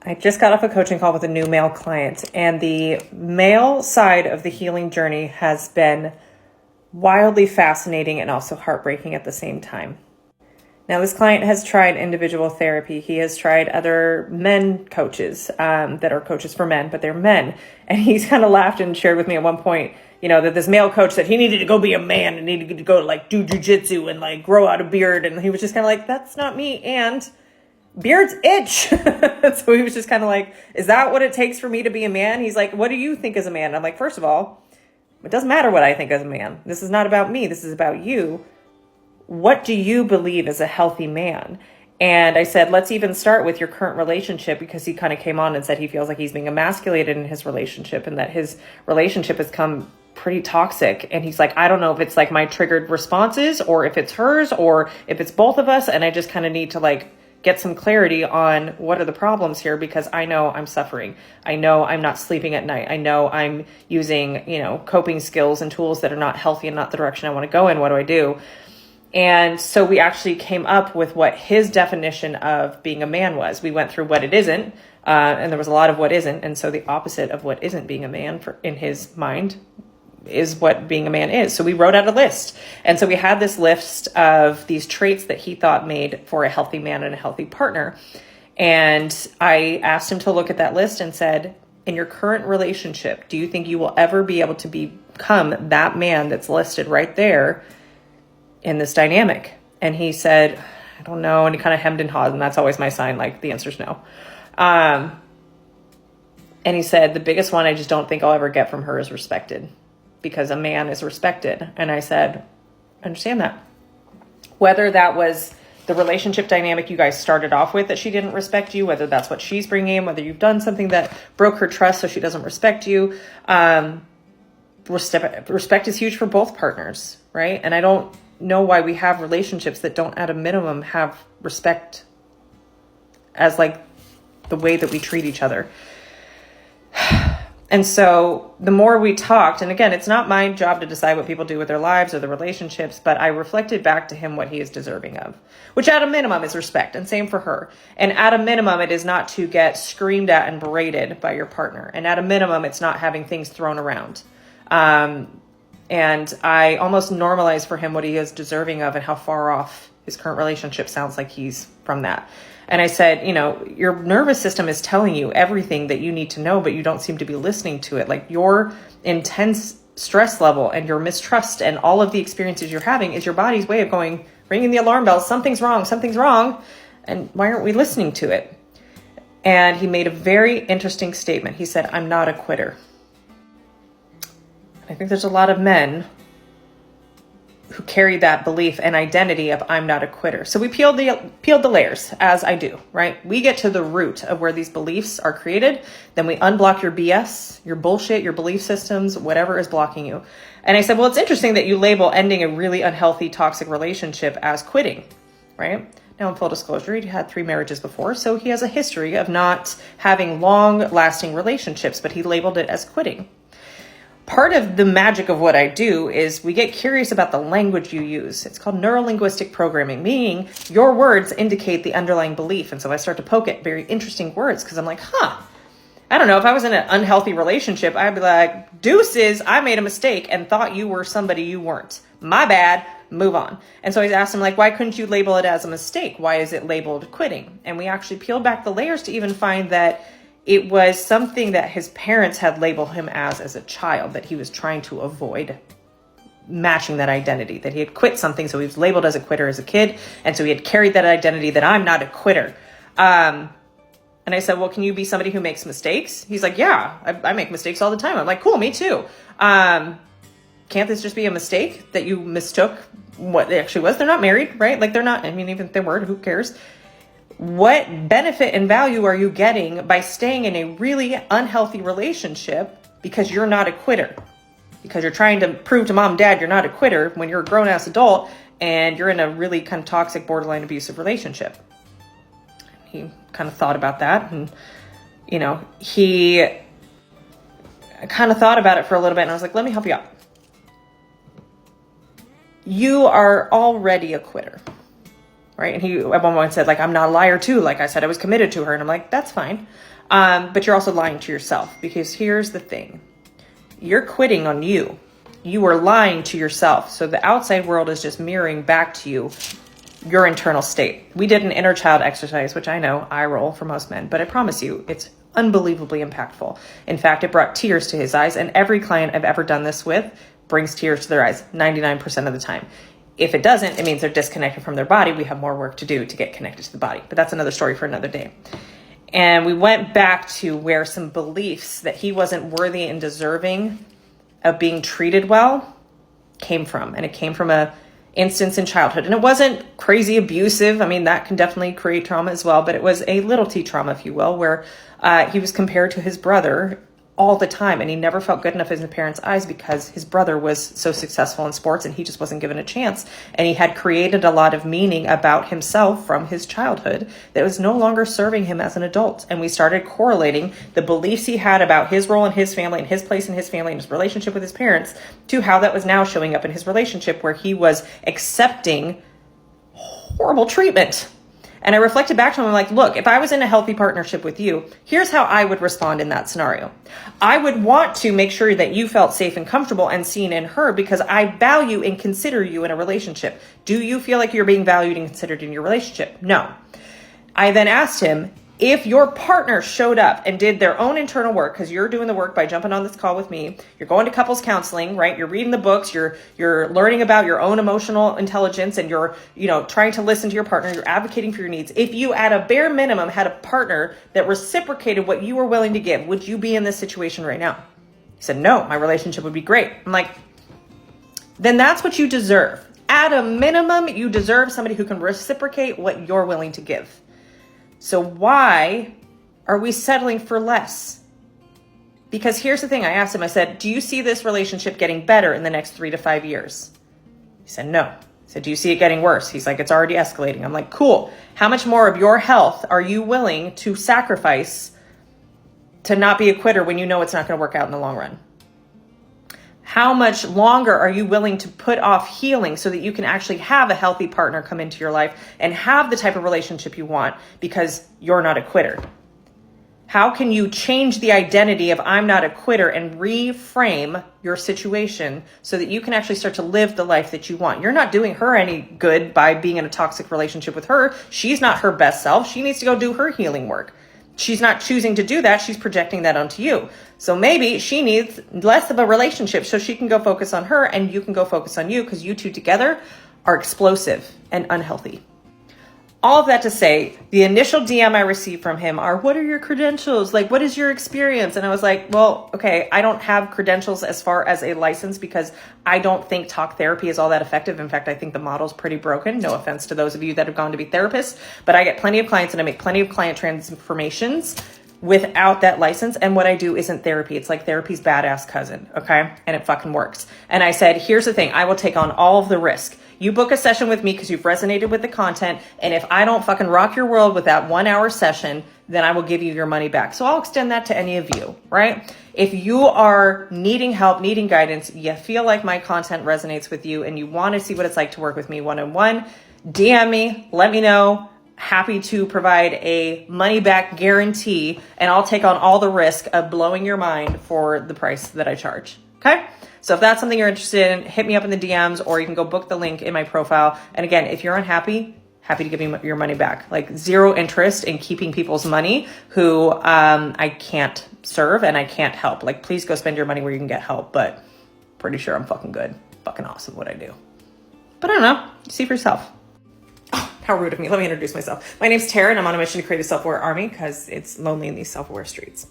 I just got off a coaching call with a new male client, and the male side of the healing journey has been wildly fascinating and also heartbreaking at the same time. Now, this client has tried individual therapy. He has tried other men coaches that are coaches for men, but they're men. And he's kind of laughed and shared with me at one point, that this male coach said he needed to go be a man and needed to go do jujitsu and grow out a beard. And he was just kind of like, that's not me. And beards itch. So he was just kind of like, is that what it takes for me to be a man? He's like, what do you think is a man? I'm like, first of all, it doesn't matter what I think as a man. This is not about me. This is about you. What do you believe is a healthy man? And I said, let's even start with your current relationship, because he kind of came on and said he feels like he's being emasculated in his relationship and that his relationship has come pretty toxic. And he's like, I don't know if it's my triggered responses or if it's hers or if it's both of us. And I just kind of need to get some clarity on what are the problems here, because I know I'm suffering. I know I'm not sleeping at night. I know I'm using, coping skills and tools that are not healthy and not the direction I want to go in. What do I do? And so we actually came up with what his definition of being a man was. We went through what it isn't, and there was a lot of what isn't. And so the opposite of what isn't being a man in his mind is what being a man is. So we wrote out a list. And so we had this list of these traits that he thought made for a healthy man and a healthy partner. And I asked him to look at that list and said, in your current relationship, do you think you will ever be able to become that man that's listed right there in this dynamic? And he said, I don't know. And he kind of hemmed and hawed. And that's always my sign. The answer's no. And he said, the biggest one I just don't think I'll ever get from her is respected, because a man is respected. And I said, I understand that. Whether that was the relationship dynamic you guys started off with, that she didn't respect you, whether that's what she's bringing in, whether you've done something that broke her trust so she doesn't respect you. Respect is huge for both partners, right? And I don't know why we have relationships that don't at a minimum have respect as the way that we treat each other. And so the more we talked, and again, it's not my job to decide what people do with their lives or their relationships, but I reflected back to him what he is deserving of, which at a minimum is respect, and same for her. And at a minimum, it is not to get screamed at and berated by your partner. And at a minimum, it's not having things thrown around. And I almost normalized for him what he is deserving of and how far off his current relationship sounds like he's from that. And I said, your nervous system is telling you everything that you need to know, but you don't seem to be listening to it. Your intense stress level and your mistrust and all of the experiences you're having is your body's way of ringing the alarm bells. Something's wrong. And why aren't we listening to it? And he made a very interesting statement. He said, I'm not a quitter. I think there's a lot of men who carry that belief and identity of I'm not a quitter. So we peeled the layers, as I do, right? We get to the root of where these beliefs are created. Then we unblock your BS, your bullshit, your belief systems, whatever is blocking you. And I said, well, it's interesting that you label ending a really unhealthy, toxic relationship as quitting, right? Now, in full disclosure, he had 3 marriages before, so he has a history of not having long-lasting relationships, but he labeled it as quitting. Part of the magic of what I do is we get curious about the language you use. It's called neuro-linguistic programming, meaning your words indicate the underlying belief. And so I start to poke at very interesting words because I'm like, I don't know. If I was in an unhealthy relationship, I'd be like, deuces, I made a mistake and thought you were somebody you weren't. My bad, move on. And so I asked him, why couldn't you label it as a mistake? Why is it labeled quitting? And we actually peeled back the layers to even find that it was something that his parents had labeled him as a child, that he was trying to avoid matching that identity, that he had quit something. So he was labeled as a quitter as a kid. And so he had carried that identity that I'm not a quitter. And I said, well, can you be somebody who makes mistakes? He's like, yeah, I make mistakes all the time. I'm like, cool, me too. Can't this just be a mistake that you mistook what it actually was? They're not married, right? They're not, even if they were, who cares? What benefit and value are you getting by staying in a really unhealthy relationship because you're not a quitter? Because you're trying to prove to mom and dad you're not a quitter when you're a grown-ass adult and you're in a really kind of toxic, borderline abusive relationship. He kind of thought about that, and, he kind of thought about it for a little bit, and I was like, let me help you out. You are already a quitter. right? And he at one point said, like, I'm not a liar too. Like I said, I was committed to her. And I'm like, that's fine. But you're also lying to yourself, because here's the thing. You're quitting on you. You are lying to yourself. So the outside world is just mirroring back to you your internal state. We did an inner child exercise, which I know I roll for most men, but I promise you it's unbelievably impactful. In fact, it brought tears to his eyes, and every client I've ever done this with brings tears to their eyes 99% of the time. If it doesn't, it means they're disconnected from their body. We have more work to do to get connected to the body, but that's another story for another day. And we went back to where some beliefs that he wasn't worthy and deserving of being treated well came from. And it came from a instance in childhood. And it wasn't crazy abusive. I mean, that can definitely create trauma as well, but it was a little t trauma, if you will, where he was compared to his brother all the time. And he never felt good enough in his parents' eyes because his brother was so successful in sports and he just wasn't given a chance. And he had created a lot of meaning about himself from his childhood that was no longer serving him as an adult. And we started correlating the beliefs he had about his role in his family and his place in his family and his relationship with his parents to how that was now showing up in his relationship, where he was accepting horrible treatment. And I reflected back to him, I'm like, look, if I was in a healthy partnership with you, here's how I would respond in that scenario. I would want to make sure that you felt safe and comfortable and seen in her, because I value and consider you in a relationship. Do you feel like you're being valued and considered in your relationship? No. I then asked him, if your partner showed up and did their own internal work, because you're doing the work by jumping on this call with me, you're going to couples counseling, right? You're reading the books, you're learning about your own emotional intelligence, and you're, trying to listen to your partner, you're advocating for your needs. If you at a bare minimum had a partner that reciprocated what you were willing to give, would you be in this situation right now? He said, no, my relationship would be great. I'm like, then that's what you deserve. At a minimum, you deserve somebody who can reciprocate what you're willing to give. So why are we settling for less? Because here's the thing. I asked him, I said, do you see this relationship getting better in the next 3 to 5 years? He said, no. I said, do you see it getting worse? He's like, it's already escalating. I'm like, cool. How much more of your health are you willing to sacrifice to not be a quitter when you know it's not going to work out in the long run? How much longer are you willing to put off healing so that you can actually have a healthy partner come into your life and have the type of relationship you want because you're not a quitter? How can you change the identity of I'm not a quitter and reframe your situation so that you can actually start to live the life that you want? You're not doing her any good by being in a toxic relationship with her. She's not her best self. She needs to go do her healing work. She's not choosing to do that. She's projecting that onto you. So maybe she needs less of a relationship so she can go focus on her and you can go focus on you, because you two together are explosive and unhealthy. All of that to say, the initial DM I received from him are, what are your credentials? Like, what is your experience? And I was like, well, okay, I don't have credentials as far as a license because I don't think talk therapy is all that effective. In fact, I think the model's pretty broken. No offense to those of you that have gone to be therapists, but I get plenty of clients and I make plenty of client transformations without that license. And what I do isn't therapy. It's like therapy's badass cousin. Okay. And it fucking works. And I said, here's the thing. I will take on all of the risk. You book a session with me because you've resonated with the content. And if I don't fucking rock your world with that 1 hour session, then I will give you your money back. So I'll extend that to any of you, right? If you are needing help, needing guidance, you feel like my content resonates with you and you want to see what it's like to work with me one-on-one, DM me, let me know. Happy to provide a money back guarantee, and I'll take on all the risk of blowing your mind for the price that I charge. Okay. So if that's something you're interested in, hit me up in the DMs, or you can go book the link in my profile. And again, if you're unhappy, happy to give you your money back. Like, zero interest in keeping people's money who I can't serve and I can't help. Like, please go spend your money where you can get help, but pretty sure I'm fucking good. Fucking awesome what I do. But I don't know. See for yourself. How rude of me. Let me introduce myself. My name's Tara, and I'm on a mission to create a self-aware army because it's lonely in these self-aware streets.